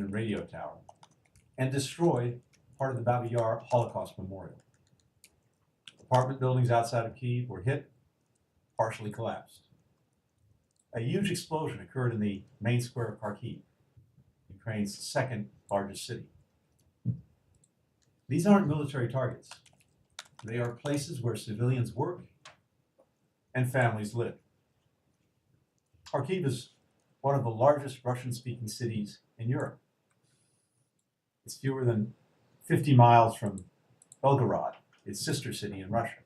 and radio tower, and destroyed part of the Babi Yar Holocaust Memorial. Apartment buildings outside of Kyiv were hit, partially collapsed. A huge explosion occurred in the main square of Kharkiv, Ukraine's second largest city. These aren't military targets. They are places where civilians work and families live. Kharkiv is one of the largest Russian-speaking cities in Europe. It's fewer than 50 miles from Belgorod, its sister city in Russia.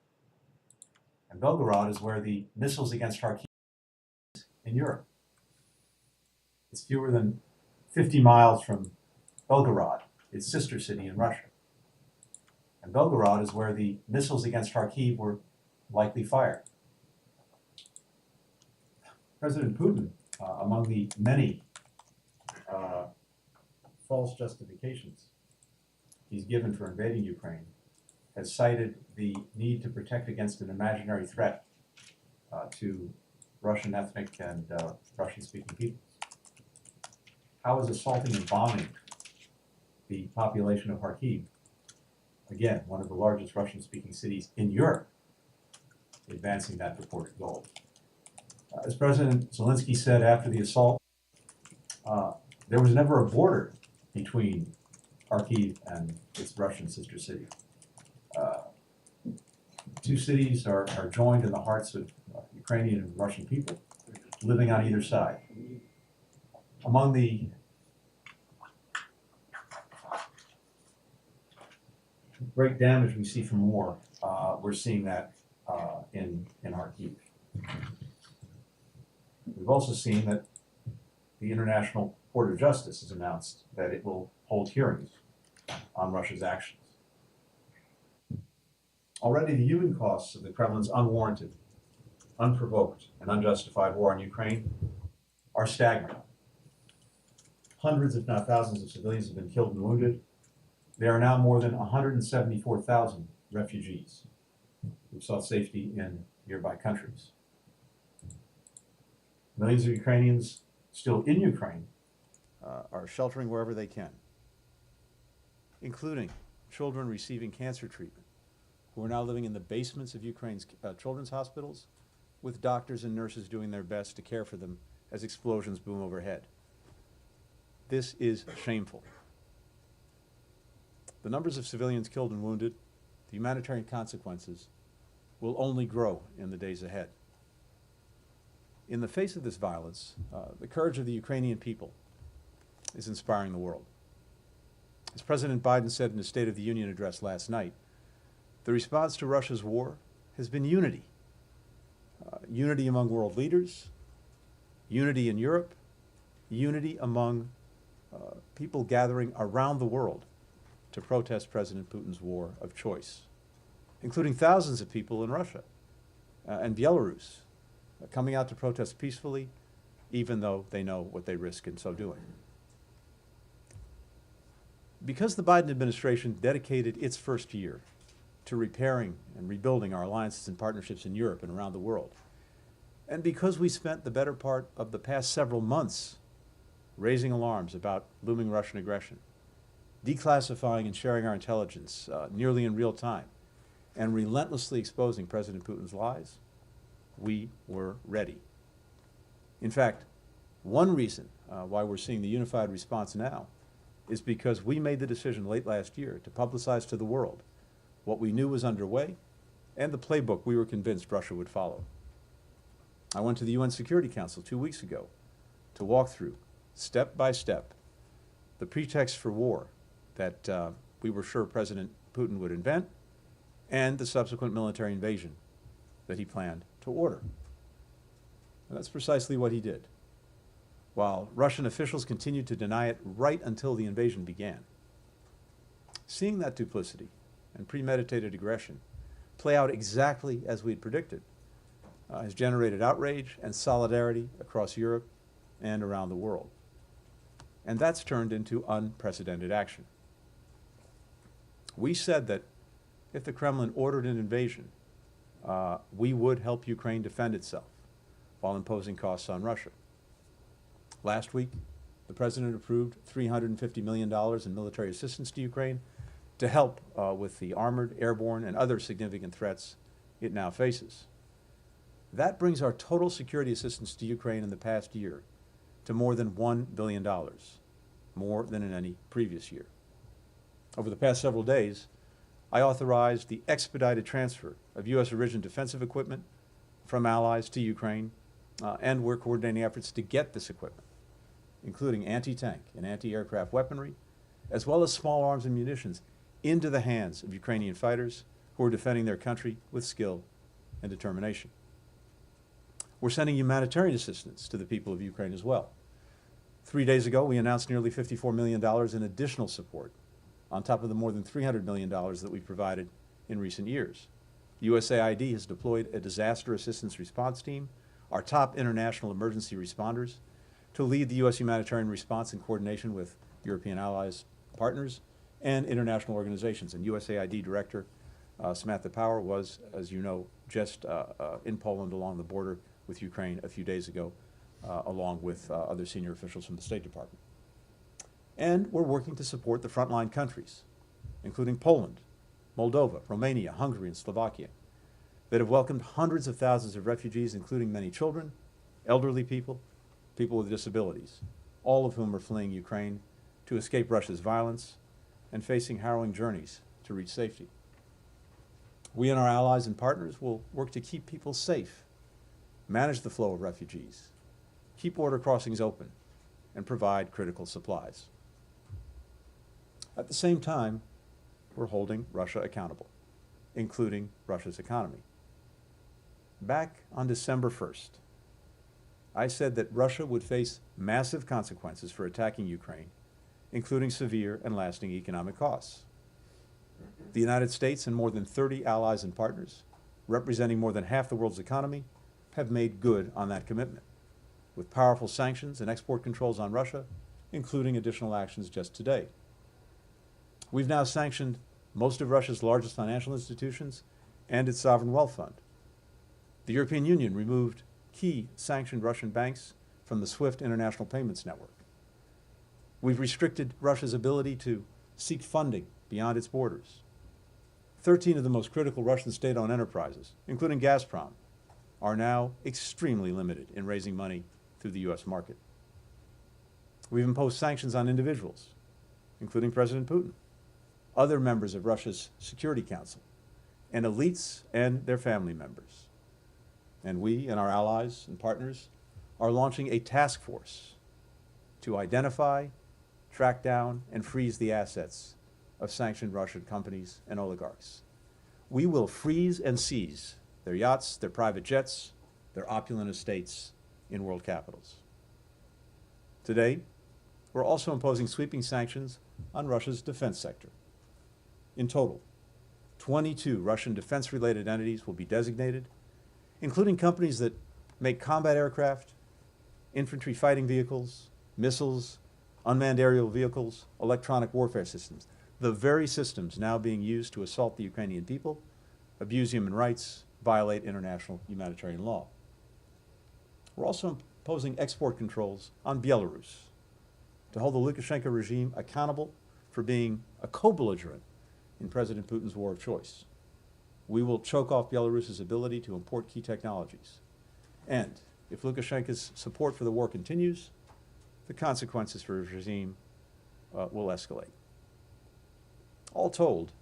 And Belgorod is where the missiles against Kharkiv in Europe. It's fewer than 50 miles from Belgorod, its sister city in Russia. And Belgorod is where the missiles against Kharkiv were likely fired. President Putin, among the many false justifications he's given for invading Ukraine, has cited the need to protect against an imaginary threat to Russian ethnic and Russian-speaking peoples. How is assaulting and bombing the population of Kharkiv, again, one of the largest Russian-speaking cities in Europe, advancing that purported goal? As President Zelensky said after the assault, there was never a border between Kharkiv and its Russian sister city. Two cities are joined in the hearts of Ukrainian and Russian people living on either side. Among the great damage we see from war, we're seeing that in Kharkiv. We've also seen that the International Court of Justice has announced that it will hold hearings on Russia's actions. Already the human costs of the Kremlin's unwarranted, unprovoked, and unjustified war in Ukraine are staggering. Hundreds, if not thousands, of civilians have been killed and wounded. There are now more than 174,000 refugees who sought safety in nearby countries. Millions of Ukrainians still in Ukraine are sheltering wherever they can, including children receiving cancer treatment, who are now living in the basements of Ukraine's children's hospitals, with doctors and nurses doing their best to care for them as explosions boom overhead. This is shameful. The numbers of civilians killed and wounded, the humanitarian consequences, will only grow in the days ahead. In the face of this violence, the courage of the Ukrainian people is inspiring the world. As President Biden said in his State of the Union address last night, the response to Russia's war has been unity. Unity among world leaders, unity in Europe, unity among people gathering around the world to protest President Putin's war of choice, including thousands of people in Russia and Belarus coming out to protest peacefully, even though they know what they risk in so doing. Because the Biden administration dedicated its first year to repairing and rebuilding our alliances and partnerships in Europe and around the world, and because we spent the better part of the past several months raising alarms about looming Russian aggression, declassifying and sharing our intelligence nearly in real time, and relentlessly exposing President Putin's lies, we were ready. In fact, one reason why we're seeing the unified response now is because we made the decision late last year to publicize to the world what we knew was underway and the playbook we were convinced Russia would follow. I went to the UN Security Council 2 weeks ago to walk through, step by step, the pretext for war that we were sure President Putin would invent and the subsequent military invasion that he planned to order. And that's precisely what he did, while Russian officials continued to deny it right until the invasion began. Seeing that duplicity and premeditated aggression play out exactly as we had predicted has generated outrage and solidarity across Europe and around the world. And that's turned into unprecedented action. We said that if the Kremlin ordered an invasion, we would help Ukraine defend itself while imposing costs on Russia. Last week, the President approved $350 million in military assistance to Ukraine to help with the armored, airborne, and other significant threats it now faces. That brings our total security assistance to Ukraine in the past year to more than $1 billion, more than in any previous year. Over the past several days, I authorized the expedited transfer of U.S.-origin defensive equipment from allies to Ukraine, and we're coordinating efforts to get this equipment, including anti-tank and anti-aircraft weaponry, as well as small arms and munitions, into the hands of Ukrainian fighters who are defending their country with skill and determination. We're sending humanitarian assistance to the people of Ukraine as well. 3 days ago, we announced nearly $54 million in additional support, on top of the more than $300 million that we've provided in recent years. USAID has deployed a disaster assistance response team, our top international emergency responders, to lead the U.S. humanitarian response in coordination with European allies, partners, and international organizations. And USAID Director Samantha Power was, as you know, just in Poland along the border with Ukraine a few days ago, along with other senior officials from the State Department. And we're working to support the frontline countries, including Poland, Moldova, Romania, Hungary, and Slovakia, that have welcomed hundreds of thousands of refugees, including many children, elderly people, people with disabilities, all of whom are fleeing Ukraine to escape Russia's violence and facing harrowing journeys to reach safety. We and our allies and partners will work to keep people safe, manage the flow of refugees, keep border crossings open, and provide critical supplies. At the same time, we're holding Russia accountable, including Russia's economy. Back on December 1st, I said that Russia would face massive consequences for attacking Ukraine, including severe and lasting economic costs. The United States and more than 30 allies and partners, representing more than half the world's economy, have made good on that commitment, with powerful sanctions and export controls on Russia, including additional actions just today. We've now sanctioned most of Russia's largest financial institutions and its sovereign wealth fund. The European Union removed key sanctioned Russian banks from the SWIFT international payments network. We've restricted Russia's ability to seek funding beyond its borders. 13 of the most critical Russian state-owned enterprises, including Gazprom, are now extremely limited in raising money through the U.S. market. We've imposed sanctions on individuals, including President Putin, other members of Russia's Security Council, and elites and their family members. And we and our allies and partners are launching a task force to identify, track down, and freeze the assets of sanctioned Russian companies and oligarchs. We will freeze and seize their yachts, their private jets, their opulent estates in world capitals. Today, we're also imposing sweeping sanctions on Russia's defense sector. In total, 22 Russian defense-related entities will be designated, including companies that make combat aircraft, infantry fighting vehicles, missiles, unmanned aerial vehicles, electronic warfare systems, the very systems now being used to assault the Ukrainian people, abuse human rights, violate international humanitarian law. We're also imposing export controls on Belarus to hold the Lukashenko regime accountable for being a co-belligerent in President Putin's war of choice. We will choke off Belarus's ability to import key technologies. And if Lukashenko's support for the war continues, the consequences for his regime will escalate. All told,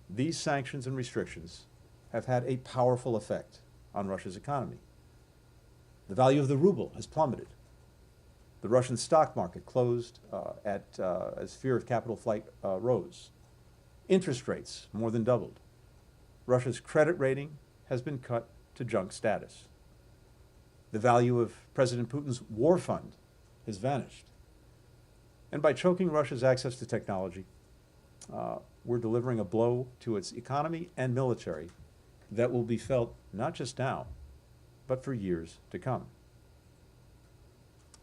these sanctions and restrictions have had a powerful effect on Russia's economy. The value of the ruble has plummeted. The Russian stock market closed as fear of capital flight rose. Interest rates more than doubled. Russia's credit rating has been cut to junk status. The value of President Putin's war fund has vanished. And by choking Russia's access to technology, we're delivering a blow to its economy and military that will be felt not just now, but for years to come.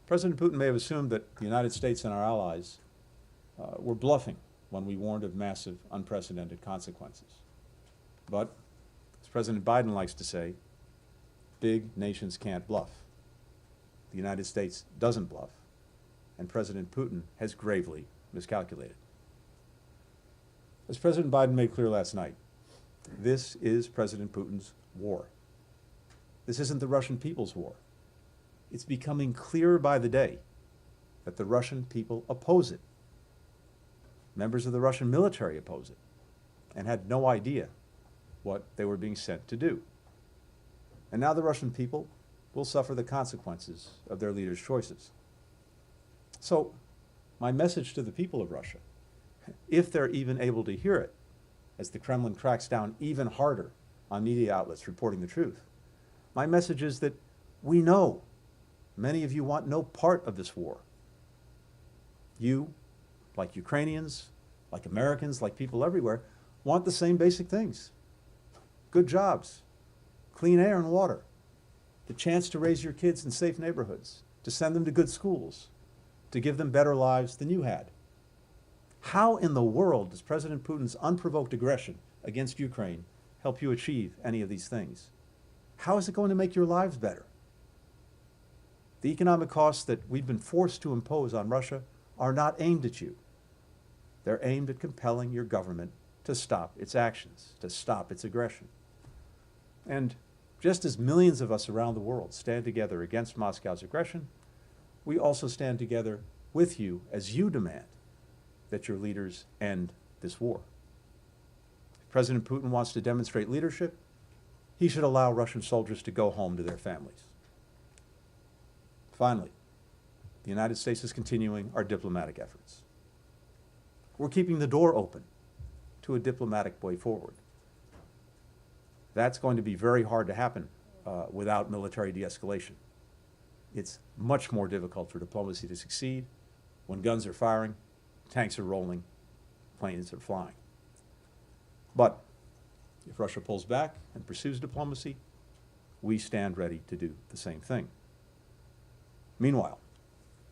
President Putin may have assumed that the United States and our allies were bluffing when we warned of massive, unprecedented consequences. But, as President Biden likes to say, big nations can't bluff. The United States doesn't bluff, and President Putin has gravely miscalculated. As President Biden made clear last night, this is President Putin's war. This isn't the Russian people's war. It's becoming clearer by the day that the Russian people oppose it. Members of the Russian military oppose it and had no idea what they were being sent to do. And now the Russian people will suffer the consequences of their leaders' choices. So, my message to the people of Russia, if they're even able to hear it, as the Kremlin cracks down even harder on media outlets reporting the truth, my message is that we know many of you want no part of this war. You, like Ukrainians, like Americans, like people everywhere, want the same basic things. Good jobs, clean air and water, the chance to raise your kids in safe neighborhoods, to send them to good schools, to give them better lives than you had. How in the world does President Putin's unprovoked aggression against Ukraine help you achieve any of these things? How is it going to make your lives better? The economic costs that we've been forced to impose on Russia are not aimed at you. They're aimed at compelling your government to stop its actions, to stop its aggression. And just as millions of us around the world stand together against Moscow's aggression, we also stand together with you as you demand that your leaders end this war. If President Putin wants to demonstrate leadership, he should allow Russian soldiers to go home to their families. Finally, the United States is continuing our diplomatic efforts. We're keeping the door open to a diplomatic way forward. That's going to be very hard to happen without military de-escalation. It's much more difficult for diplomacy to succeed when guns are firing, tanks are rolling, planes are flying. But if Russia pulls back and pursues diplomacy, we stand ready to do the same thing. Meanwhile,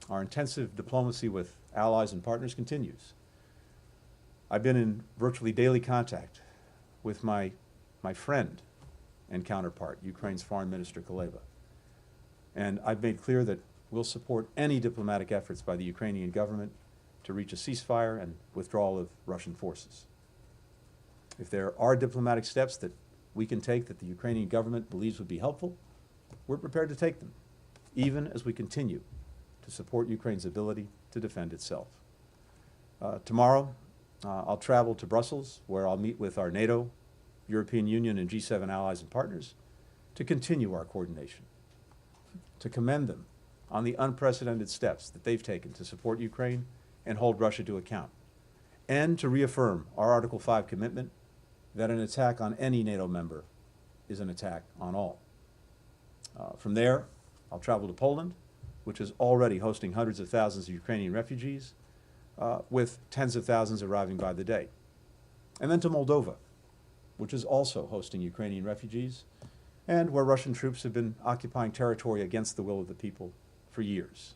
our intensive diplomacy with allies and partners continues. I've been in virtually daily contact with my friend and counterpart, Ukraine's Foreign Minister Kuleba. And I've made clear that we'll support any diplomatic efforts by the Ukrainian government to reach a ceasefire and withdrawal of Russian forces. If there are diplomatic steps that we can take that the Ukrainian government believes would be helpful, we're prepared to take them, even as we continue to support Ukraine's ability to defend itself. Tomorrow, I'll travel to Brussels, where I'll meet with our NATO, European Union, and G7 allies and partners to continue our coordination, to commend them on the unprecedented steps that they've taken to support Ukraine and hold Russia to account, and to reaffirm our Article 5 commitment that an attack on any NATO member is an attack on all. From there, I'll travel to Poland, which is already hosting hundreds of thousands of Ukrainian refugees, with tens of thousands arriving by the day. And then to Moldova, which is also hosting Ukrainian refugees, and where Russian troops have been occupying territory against the will of the people for years.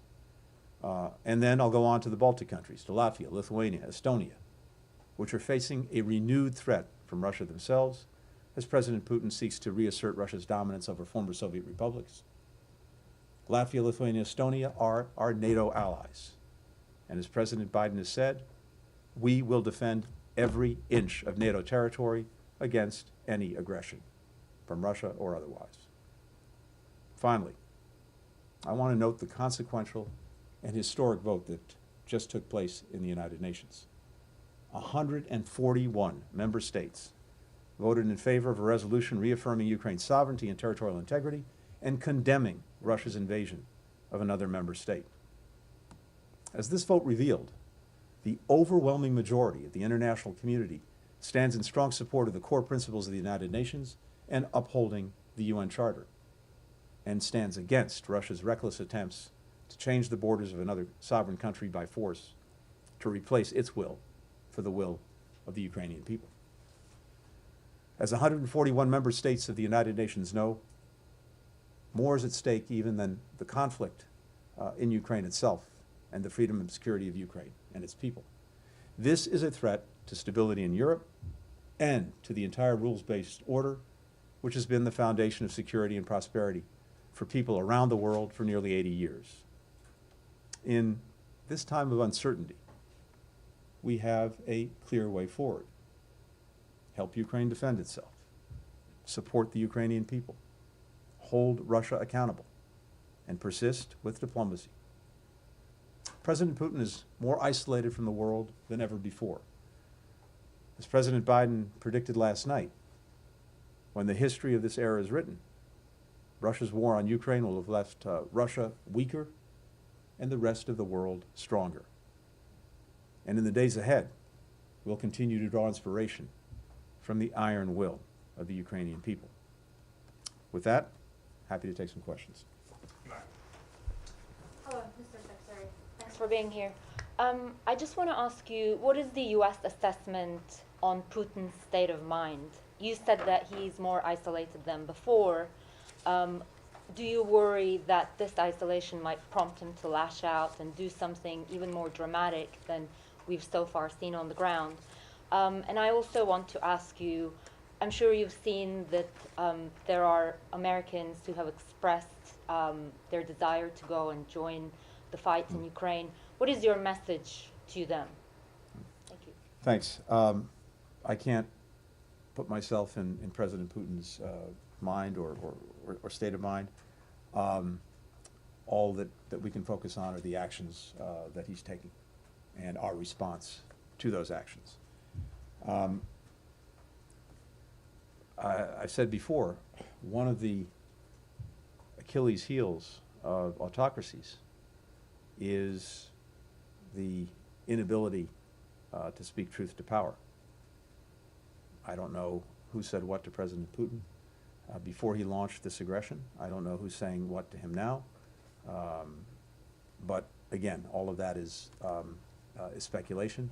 And then I'll go on to the Baltic countries, to Latvia, Lithuania, Estonia, which are facing a renewed threat from Russia themselves as President Putin seeks to reassert Russia's dominance over former Soviet republics. Latvia, Lithuania, Estonia are our NATO allies. And as President Biden has said, we will defend every inch of NATO territory against any aggression, from Russia or otherwise. Finally, I want to note the consequential and historic vote that just took place in the United Nations. 141 member states voted in favor of a resolution reaffirming Ukraine's sovereignty and territorial integrity and condemning Russia's invasion of another member state. As this vote revealed, the overwhelming majority of the international community stands in strong support of the core principles of the United Nations and upholding the UN Charter, and stands against Russia's reckless attempts to change the borders of another sovereign country by force to replace its will for the will of the Ukrainian people. As 141 member states of the United Nations know, more is at stake even than the conflict in Ukraine itself and the freedom and security of Ukraine and its people. This is a threat to stability in Europe and to the entire rules-based order, which has been the foundation of security and prosperity for people around the world for nearly 80 years. In this time of uncertainty, we have a clear way forward. Help Ukraine defend itself, support the Ukrainian people, hold Russia accountable, and persist with diplomacy. President Putin is more isolated from the world than ever before. As President Biden predicted last night, when the history of this era is written, Russia's war on Ukraine will have left Russia weaker and the rest of the world stronger. And in the days ahead, we'll continue to draw inspiration from the iron will of the Ukrainian people. With that, happy to take some questions. Hello, Mr. Secretary. Thanks for being here. I just want to ask you, what is the U.S. assessment on Putin's state of mind? You said that he's more isolated than before. Do you worry that this isolation might prompt him to lash out and do something even more dramatic than we've so far seen on the ground? And I also want to ask you, I'm sure you've seen that there are Americans who have expressed their desire to go and join the fight in Ukraine. What is your message to them? Thank you. Thanks. I can't put myself in President Putin's mind or state of mind. All that we can focus on are the actions that he's taking and our response to those actions. I said before, one of the Achilles heels of autocracies is the inability to speak truth to power. I don't know who said what to President Putin before he launched this aggression. I don't know who's saying what to him now. But again, all of that is speculation.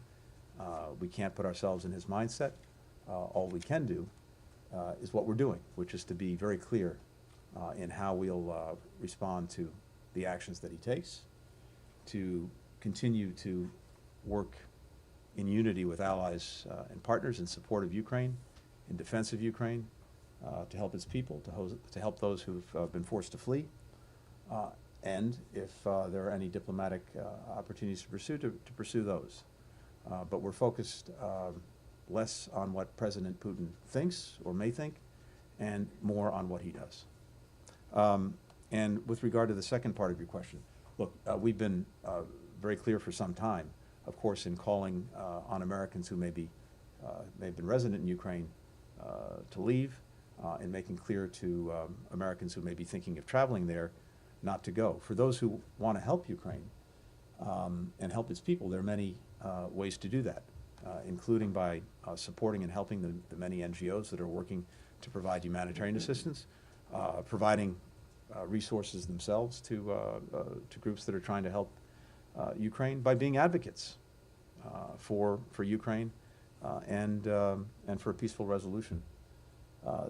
We can't put ourselves in his mindset. All we can do is what we're doing, which is to be very clear in how we'll respond to the actions that he takes, to continue to work in unity with allies and partners in support of Ukraine, in defense of Ukraine, to help its people, to help those who've been forced to flee, and if there are any diplomatic opportunities to pursue those. But we're focused less on what President Putin thinks or may think, and more on what he does. And with regard to the second part of your question, look, we've been very clear for some time, of course, in calling on Americans who may have been resident in Ukraine to leave, and making clear to Americans who may be thinking of traveling there not to go. For those who want to help Ukraine and help its people, there are many ways to do that, including by supporting and helping the many NGOs that are working to provide humanitarian assistance, providing resources themselves to groups that are trying to help Ukraine, by being advocates for Ukraine and for a peaceful resolution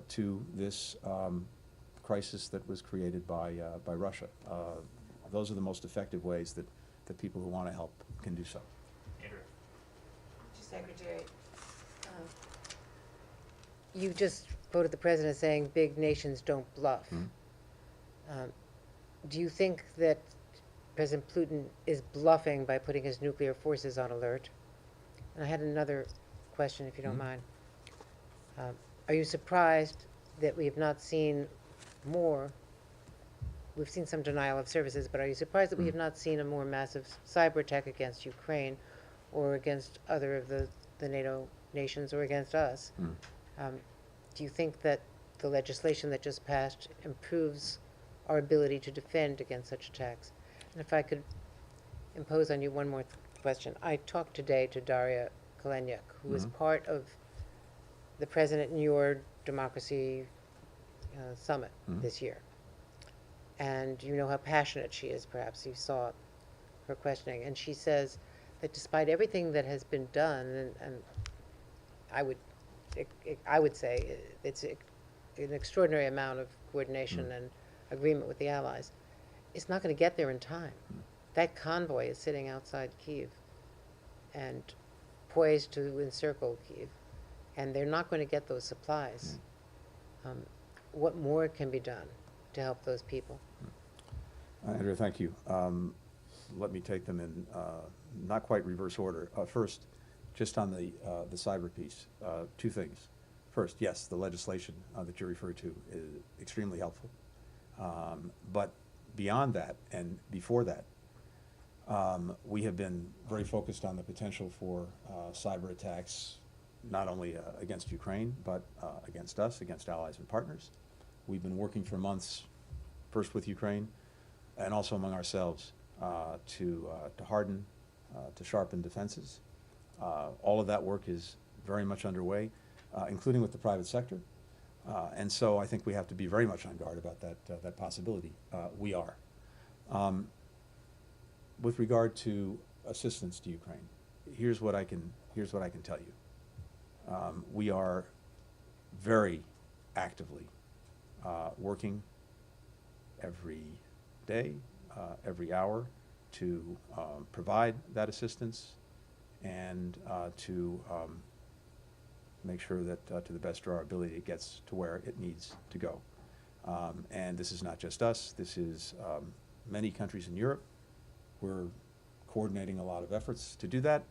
to this crisis that was created by Russia. Those are the most effective ways that people who want to help can do so. Andrew. Mr. Secretary, you just quoted the president saying big nations don't bluff. Mm-hmm. Do you think that President Putin is bluffing by putting his nuclear forces on alert? And I had another question, if you don't mind. Are you surprised that we have not seen more? We've seen some denial of services, but are you surprised that we have not seen a more massive cyber attack against Ukraine or against other of the NATO nations or against us? Do you think that the legislation that just passed improves our ability to defend against such attacks? And if I could impose on you one more question. I talked today to Daria Kaleniuk, who is part of the president in your democracy summit this year. And you know how passionate she is, perhaps you saw her questioning. And she says that despite everything that has been done, and I would say it's an extraordinary amount of coordination and agreement with the allies, it's not going to get there in time. That convoy is sitting outside Kyiv and poised to encircle Kyiv, and they're not going to get those supplies. What more can be done to help those people? Andrew, thank you. let me take them in not quite reverse order. First, just on the cyber piece, two things. First, yes, the legislation that you referred to is extremely helpful. But beyond that and before that, we have been very focused on the potential for cyber attacks, not only against Ukraine, but against us, against allies and partners. We've been working for months, first with Ukraine, and also among ourselves, to harden, to sharpen defenses. All of that work is very much underway, including with the private sector. And so I think we have to be very much on guard about that possibility. We are. With regard to assistance to Ukraine, here's what I can tell you. We are very actively working every day, every hour, to provide that assistance and to make sure that to the best of our ability it gets to where it needs to go. And this is not just us, this is many countries in Europe. We're coordinating a lot of efforts to do that,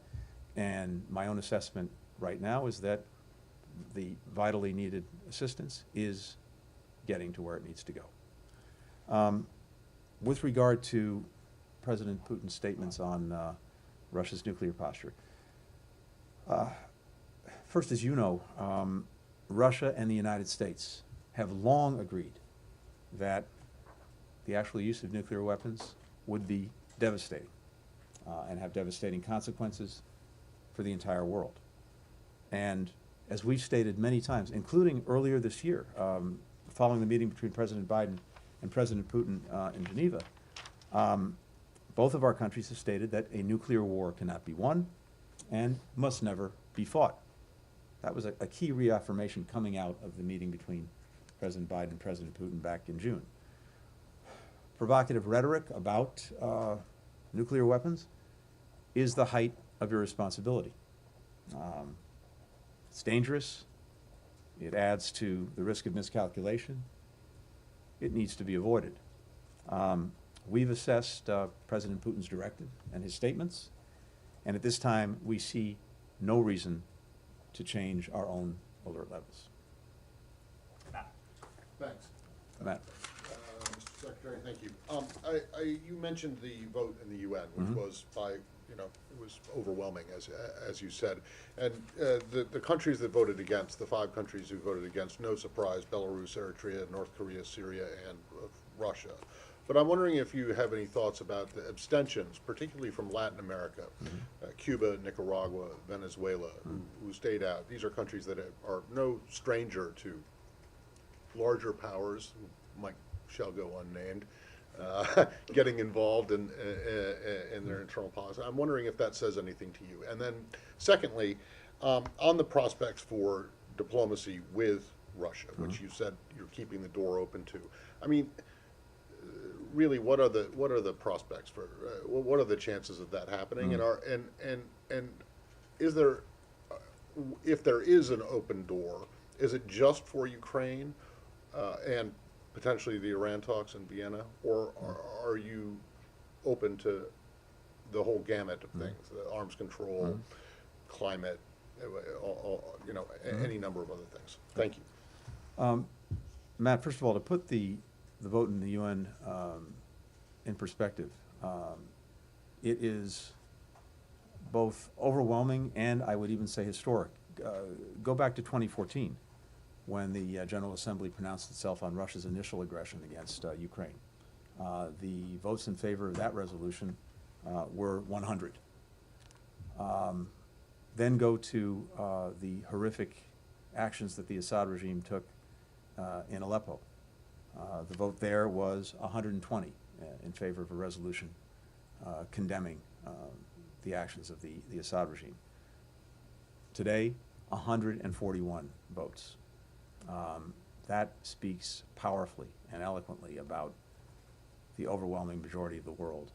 and my own assessment right now is that the vitally needed assistance is getting to where it needs to go. With regard to President Putin's statements on Russia's nuclear posture, first, as you know, Russia and the United States have long agreed that the actual use of nuclear weapons would be devastating and have devastating consequences for the entire world. And as we've stated many times, including earlier this year, following the meeting between President Biden and President Putin in Geneva, both of our countries have stated that a nuclear war cannot be won and must never be fought. That was a key reaffirmation coming out of the meeting between President Biden and President Putin back in June. Provocative rhetoric about nuclear weapons is the height of irresponsibility. It's dangerous. It adds to the risk of miscalculation. It needs to be avoided. We've assessed President Putin's directive and his statements, and at this time we see no reason to change our own alert levels. Thanks. Matt. Mr. Secretary, thank you. You mentioned the vote in the UN, which was by, it was overwhelming, as you said. And the countries that voted against, the 5 countries who voted against, no surprise, Belarus, Eritrea, North Korea, Syria, and Russia. But I'm wondering if you have any thoughts about the abstentions, particularly from Latin America, Cuba, Nicaragua, Venezuela, who stayed out. These are countries that are no stranger to larger powers, who shall go unnamed, getting involved in their internal policy. I'm wondering if that says anything to you. And then secondly, on the prospects for diplomacy with Russia, which you said you're keeping the door open to. I mean, really, what are the prospects for? What are the chances of that happening? And is there, if there is an open door, is it just for Ukraine and potentially the Iran talks in Vienna, or are you open to the whole gamut of things, the arms control, climate, any number of other things? Thank you. Matt, first of all, to put the vote in the UN in perspective, it is both overwhelming and I would even say historic. Go back to 2014 when the General Assembly pronounced itself on Russia's initial aggression against Ukraine. The votes in favor of that resolution were 100. Then go to the horrific actions that the Assad regime took in Aleppo. The vote there was 120 in favor of a resolution condemning the actions of the Assad regime. Today, 141 votes. That speaks powerfully and eloquently about the overwhelming majority of the world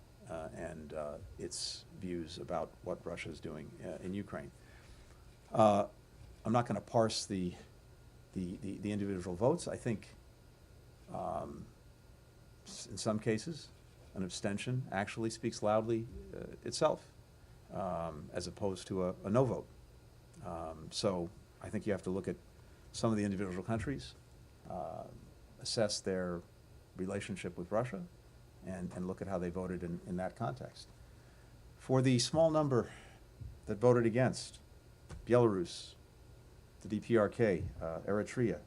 and its views about what Russia is doing in Ukraine. I'm not going to parse the individual votes. I think in some cases an abstention actually speaks loudly itself, as opposed to a no vote. So I think you have to look at some of the individual countries, assess their relationship with Russia, and look at how they voted in that context. For the small number that voted against, Belarus, the DPRK, Eritrea,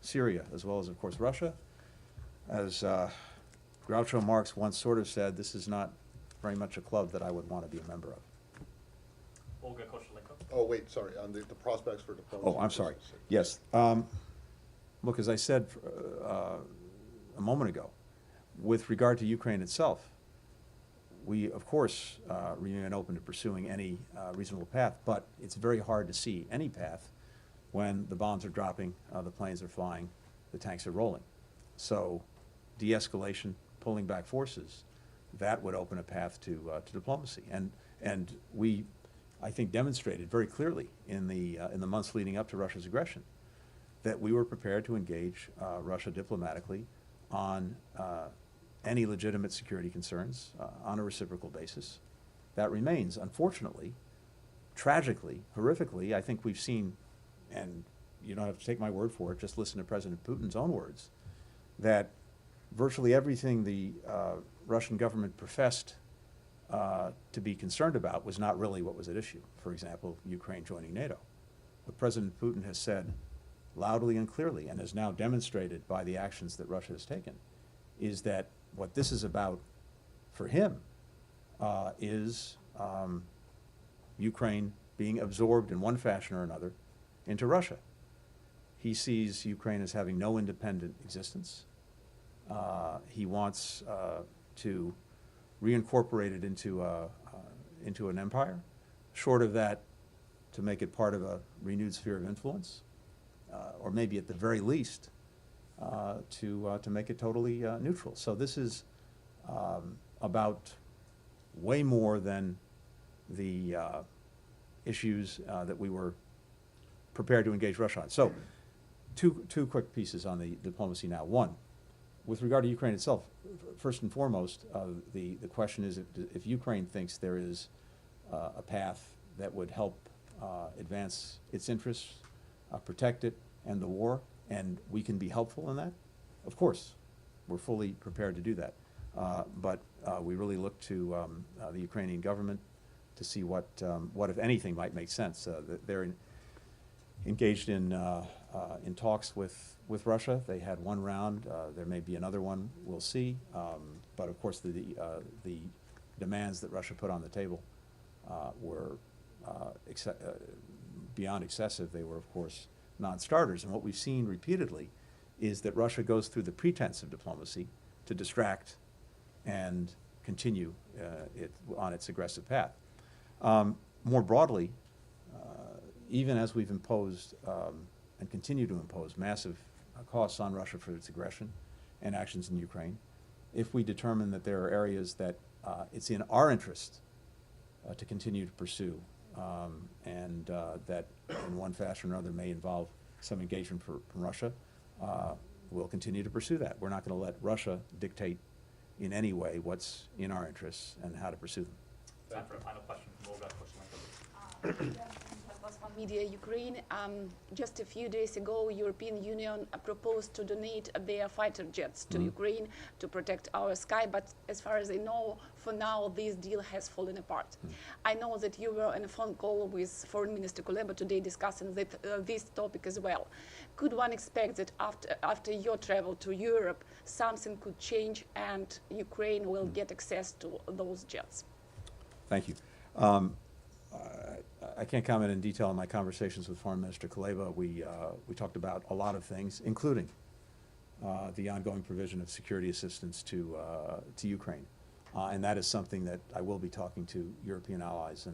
Syria, as well as, of course, Russia, as Groucho Marx once sort of said, this is not very much a club that I would want to be a member of. Olga Kochelenko. Oh, wait, sorry, on the prospects for diplomacy. Oh, I'm sorry. Yes. Look, as I said a moment ago, with regard to Ukraine itself, we, of course, remain open to pursuing any reasonable path, but it's very hard to see any path when the bombs are dropping, the planes are flying, the tanks are rolling. So de-escalation, pulling back forces, that would open a path to diplomacy. And we, I think, demonstrated very clearly in the months leading up to Russia's aggression that we were prepared to engage Russia diplomatically on any legitimate security concerns on a reciprocal basis. That remains, unfortunately, tragically, horrifically. I think we've seen, and you don't have to take my word for it, just listen to President Putin's own words, that virtually everything the Russian government professed to be concerned about was not really what was at issue. For example, Ukraine joining NATO. What President Putin has said loudly and clearly, and is now demonstrated by the actions that Russia has taken, is that what this is about for him is Ukraine being absorbed in one fashion or another into Russia. He sees Ukraine as having no independent existence. He wants to reincorporate it into an empire. Short of that, to make it part of a renewed sphere of influence, or maybe at the very least, to make it totally neutral. So this is about way more than the issues that we were prepared to engage Russia on. So two quick pieces on the diplomacy now. One, with regard to Ukraine itself, first and foremost, the question is if Ukraine thinks there is a path that would help advance its interests, protect it, and the war, and we can be helpful in that, of course, we're fully prepared to do that. But we really look to the Ukrainian government to see what, if anything, might make sense. They're engaged in talks with Russia. They had one round. There may be another one. We'll see. But of course, the demands that Russia put on the table were beyond excessive. They were, of course, non-starters. And what we've seen repeatedly is that Russia goes through the pretense of diplomacy to distract and continue on its aggressive path. More broadly, even as we've imposed and continue to impose massive costs on Russia for its aggression and actions in Ukraine, if we determine that there are areas that it's in our interest to continue to pursue, and that in one fashion or another may involve some engagement from Russia, we'll continue to pursue that. We're not going to let Russia dictate in any way what's in our interests and how to pursue them. Time for a final question from Olga Kochelenko. On media Ukraine, just a few days ago, European Union proposed to donate their fighter jets to Ukraine to protect our sky, but as far as I know, for now, this deal has fallen apart. I know that you were on a phone call with Foreign Minister Kuleba today discussing this topic as well. Could one expect that after your travel to Europe, something could change and Ukraine will get access to those jets? Thank you. I can't comment in detail on my conversations with Foreign Minister Kuleba. We talked about a lot of things, including the ongoing provision of security assistance to Ukraine. And that is something that I will be talking to European allies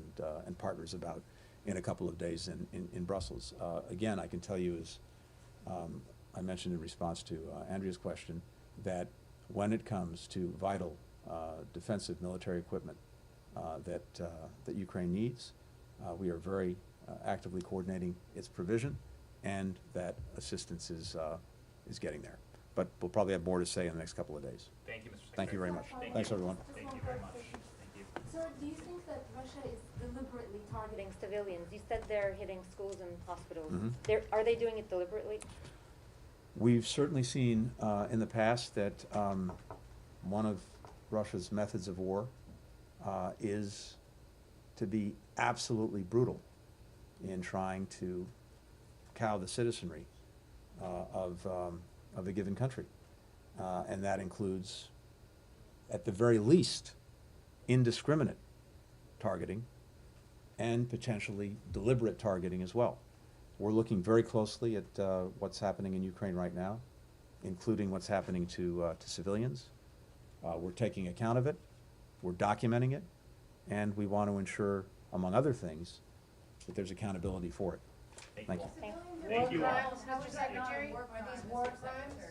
and partners about in a couple of days in Brussels. Again, I can tell you, as I mentioned in response to Andrea's question, that when it comes to vital defensive military equipment that Ukraine needs, we are very actively coordinating its provision, and that assistance is getting there. but we'll probably have more to say in the next couple of days. Thank you, Mr. Secretary. Thank you very much. Thank Thanks, you. everyone. Thank you very much. Thank you. Sir, do you think that Russia is deliberately targeting civilians? You said they're hitting schools and hospitals. Mhm. Are they doing it deliberately? We've certainly seen in the past that one of Russia's methods of war is to be absolutely brutal in trying to cow the citizenry of a given country. And that includes, at the very least, indiscriminate targeting and potentially deliberate targeting as well. We're looking very closely at what's happening in Ukraine right now, including what's happening to civilians. We're taking account of it, we're documenting it, and we want to ensure, among other things, that there's accountability for it. Thank you. Thank you all. Mr. Secretary, are these war crimes?